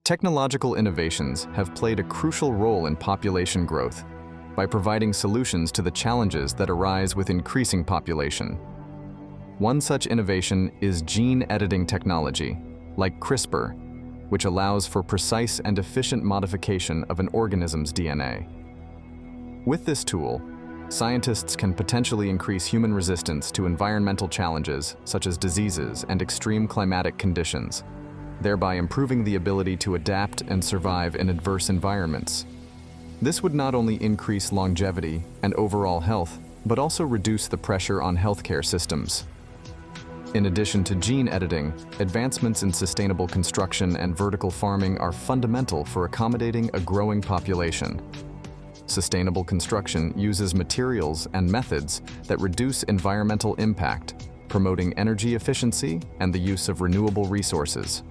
Technological innovations have played a crucial role in population growth by providing solutions to the challenges that arise with increasing population. One such innovation is gene editing technology, like CRISPR, which allows for precise and efficient modification of an organism's DNA. With this tool, scientists can potentially increase human resistance to environmental challenges such as diseases and extreme climatic conditions, thereby improving the ability to adapt and survive in adverse environments. This would not only increase longevity and overall health, but also reduce the pressure on healthcare systems. In addition to gene editing, advancements in sustainable construction and vertical farming are fundamental for accommodating a growing population. Sustainable construction uses materials and methods that reduce environmental impact, promoting energy efficiency and the use of renewable resources.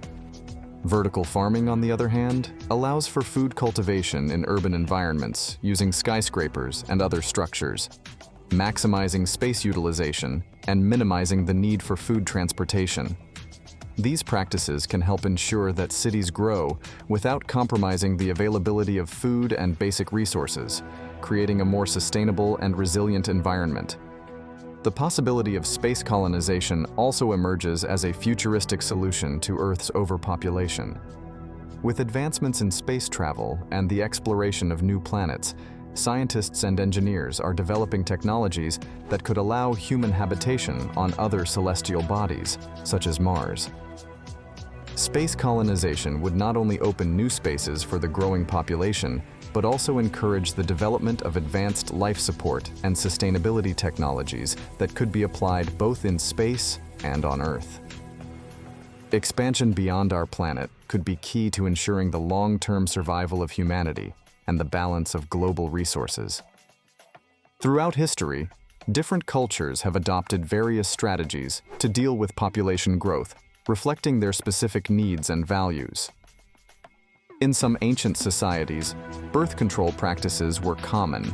Vertical farming, on the other hand, allows for food cultivation in urban environments using skyscrapers and other structures, maximizing space utilization and minimizing the need for food transportation. These practices can help ensure that cities grow without compromising the availability of food and basic resources, creating a more sustainable and resilient environment. The possibility of space colonization also emerges as a futuristic solution to Earth's overpopulation. With advancements in space travel and the exploration of new planets, scientists and engineers are developing technologies that could allow human habitation on other celestial bodies, such as Mars. Space colonization would not only open new spaces for the growing population, but also encourage the development of advanced life support and sustainability technologies that could be applied both in space and on Earth. Expansion beyond our planet could be key to ensuring the long-term survival of humanity and the balance of global resources. Throughout history, different cultures have adopted various strategies to deal with population growth, reflecting their specific needs and values. In some ancient societies, birth control practices were common,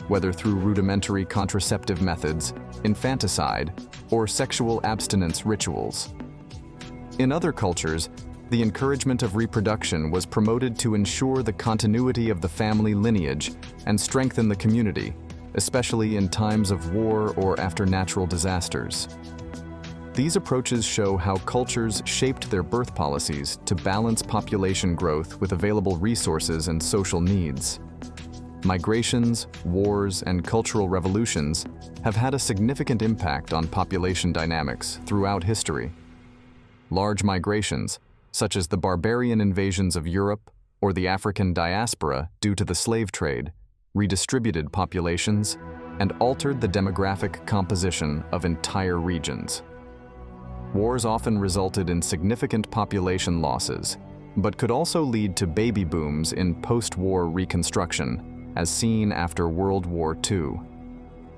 whether through rudimentary contraceptive methods, infanticide, or sexual abstinence rituals. In other cultures, the encouragement of reproduction was promoted to ensure the continuity of the family lineage and strengthen the community, especially in times of war or after natural disasters. These approaches show how cultures shaped their birth policies to balance population growth with available resources and social needs. Migrations, wars, and cultural revolutions have had a significant impact on population dynamics throughout history. Large migrations, such as the barbarian invasions of Europe or the African diaspora due to the slave trade, redistributed populations and altered the demographic composition of entire regions. Wars often resulted in significant population losses, but could also lead to baby booms in post-war reconstruction, as seen after World War II.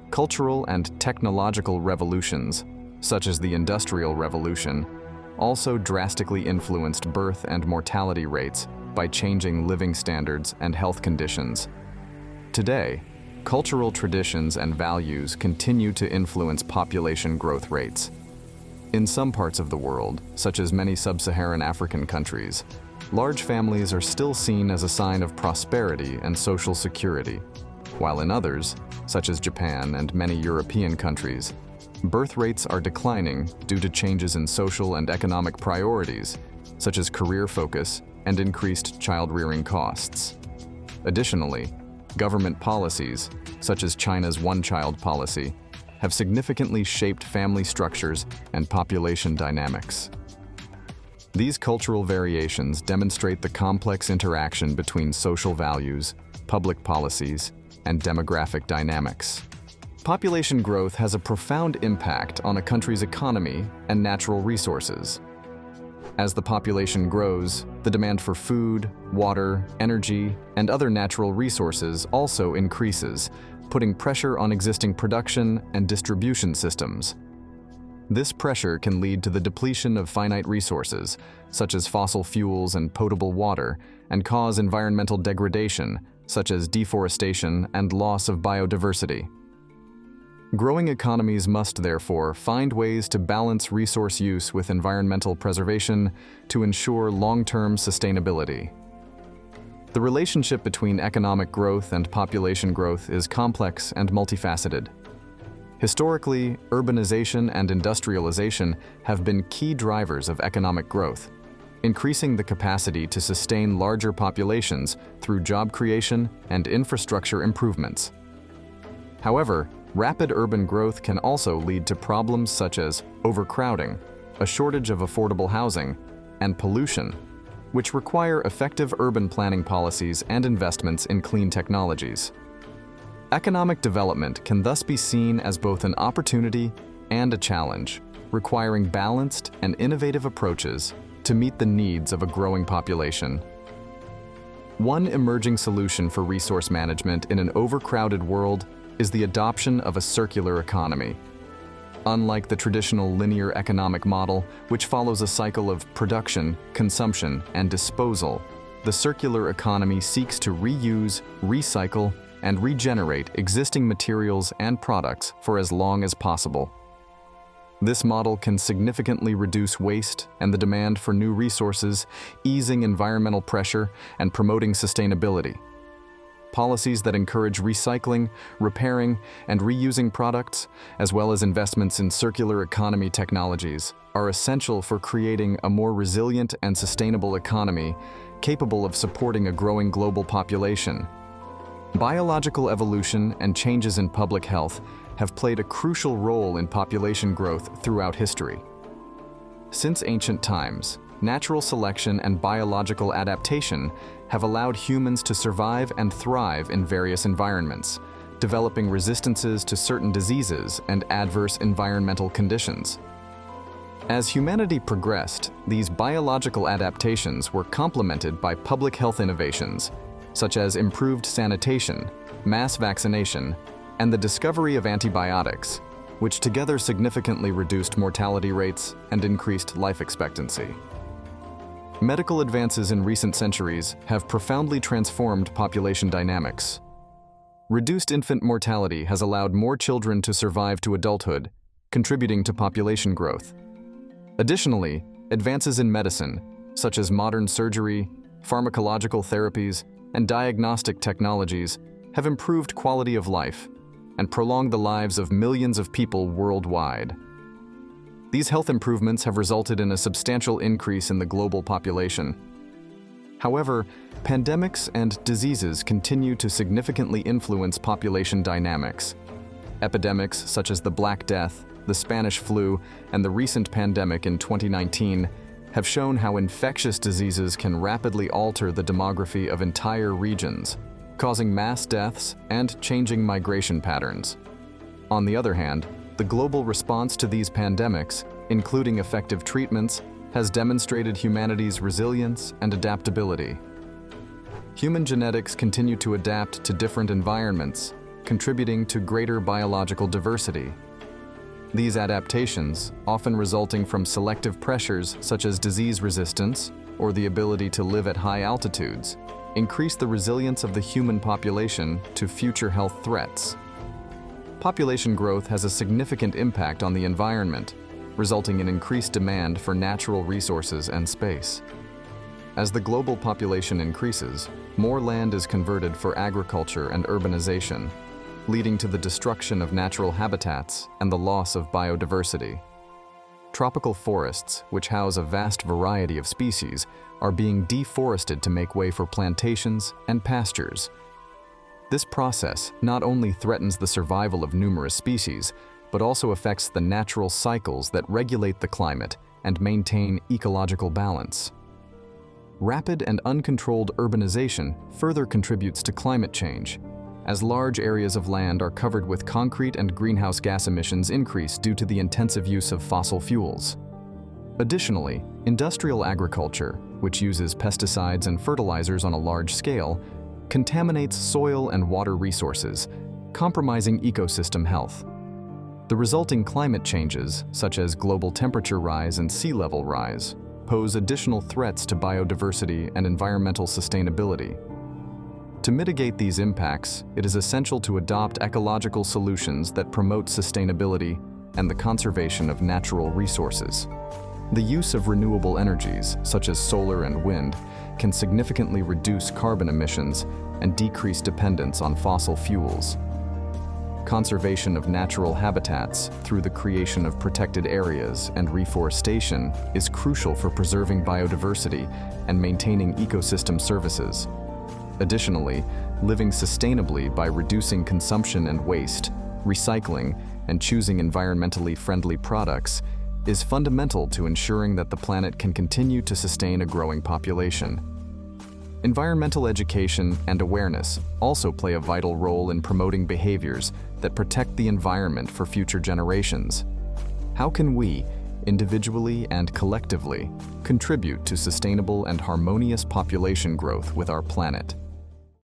Cultural and technological revolutions, such as the Industrial Revolution, also drastically influenced birth and mortality rates by changing living standards and health conditions. Today, cultural traditions and values continue to influence population growth rates. In some parts of the world, such as many sub-Saharan African countries, large families are still seen as a sign of prosperity and social security, while in others, such as Japan and many European countries, birth rates are declining due to changes in social and economic priorities, such as career focus and increased child-rearing costs. Additionally, government policies, such as China's one-child policy, have significantly shaped family structures and population dynamics. These cultural variations demonstrate the complex interaction between social values, public policies, and demographic dynamics. Population growth has a profound impact on a country's economy and natural resources. As the population grows, the demand for food, water, energy, and other natural resources also increases, putting pressure on existing production and distribution systems. This pressure can lead to the depletion of finite resources, such as fossil fuels and potable water, and cause environmental degradation, such as deforestation and loss of biodiversity. Growing economies must, therefore, find ways to balance resource use with environmental preservation to ensure long-term sustainability. The relationship between economic growth and population growth is complex and multifaceted. Historically, urbanization and industrialization have been key drivers of economic growth, increasing the capacity to sustain larger populations through job creation and infrastructure improvements. However, rapid urban growth can also lead to problems such as overcrowding, a shortage of affordable housing, and pollution, which require effective urban planning policies and investments in clean technologies. Economic development can thus be seen as both an opportunity and a challenge, requiring balanced and innovative approaches to meet the needs of a growing population. One emerging solution for resource management in an overcrowded world is the adoption of a circular economy. Unlike the traditional linear economic model, which follows a cycle of production, consumption, and disposal, the circular economy seeks to reuse, recycle, and regenerate existing materials and products for as long as possible. This model can significantly reduce waste and the demand for new resources, easing environmental pressure and promoting sustainability. Policies that encourage recycling, repairing, and reusing products, as well as investments in circular economy technologies, are essential for creating a more resilient and sustainable economy capable of supporting a growing global population. Biological evolution and changes in public health have played a crucial role in population growth throughout history. Since ancient times, natural selection and biological adaptation have allowed humans to survive and thrive in various environments, developing resistances to certain diseases and adverse environmental conditions. As humanity progressed, these biological adaptations were complemented by public health innovations, such as improved sanitation, mass vaccination, and the discovery of antibiotics, which together significantly reduced mortality rates and increased life expectancy. Medical advances in recent centuries have profoundly transformed population dynamics. Reduced infant mortality has allowed more children to survive to adulthood, contributing to population growth. Additionally, advances in medicine, such as modern surgery, pharmacological therapies, and diagnostic technologies, have improved quality of life and prolonged the lives of millions of people worldwide. These health improvements have resulted in a substantial increase in the global population. However, pandemics and diseases continue to significantly influence population dynamics. Epidemics such as the Black Death, the Spanish flu, and the recent pandemic in 2019 have shown how infectious diseases can rapidly alter the demography of entire regions, causing mass deaths and changing migration patterns. On the other hand, the global response to these pandemics, including effective treatments, has demonstrated humanity's resilience and adaptability. Human genetics continue to adapt to different environments, contributing to greater biological diversity. These adaptations, often resulting from selective pressures such as disease resistance or the ability to live at high altitudes, increase the resilience of the human population to future health threats. Population growth has a significant impact on the environment, resulting in increased demand for natural resources and space. As the global population increases, more land is converted for agriculture and urbanization, leading to the destruction of natural habitats and the loss of biodiversity. Tropical forests, which house a vast variety of species, are being deforested to make way for plantations and pastures. This process not only threatens the survival of numerous species, but also affects the natural cycles that regulate the climate and maintain ecological balance. Rapid and uncontrolled urbanization further contributes to climate change, as large areas of land are covered with concrete and greenhouse gas emissions increase due to the intensive use of fossil fuels. Additionally, industrial agriculture, which uses pesticides and fertilizers on a large scale, contaminates soil and water resources, compromising ecosystem health. The resulting climate changes, such as global temperature rise and sea level rise, pose additional threats to biodiversity and environmental sustainability. To mitigate these impacts, it is essential to adopt ecological solutions that promote sustainability and the conservation of natural resources. The use of renewable energies, such as solar and wind, can significantly reduce carbon emissions and decrease dependence on fossil fuels. Conservation of natural habitats through the creation of protected areas and reforestation is crucial for preserving biodiversity and maintaining ecosystem services. Additionally, living sustainably by reducing consumption and waste, recycling, and choosing environmentally friendly products is fundamental to ensuring that the planet can continue to sustain a growing population. Environmental education and awareness also play a vital role in promoting behaviors that protect the environment for future generations. How can we, individually and collectively, contribute to sustainable and harmonious population growth with our planet?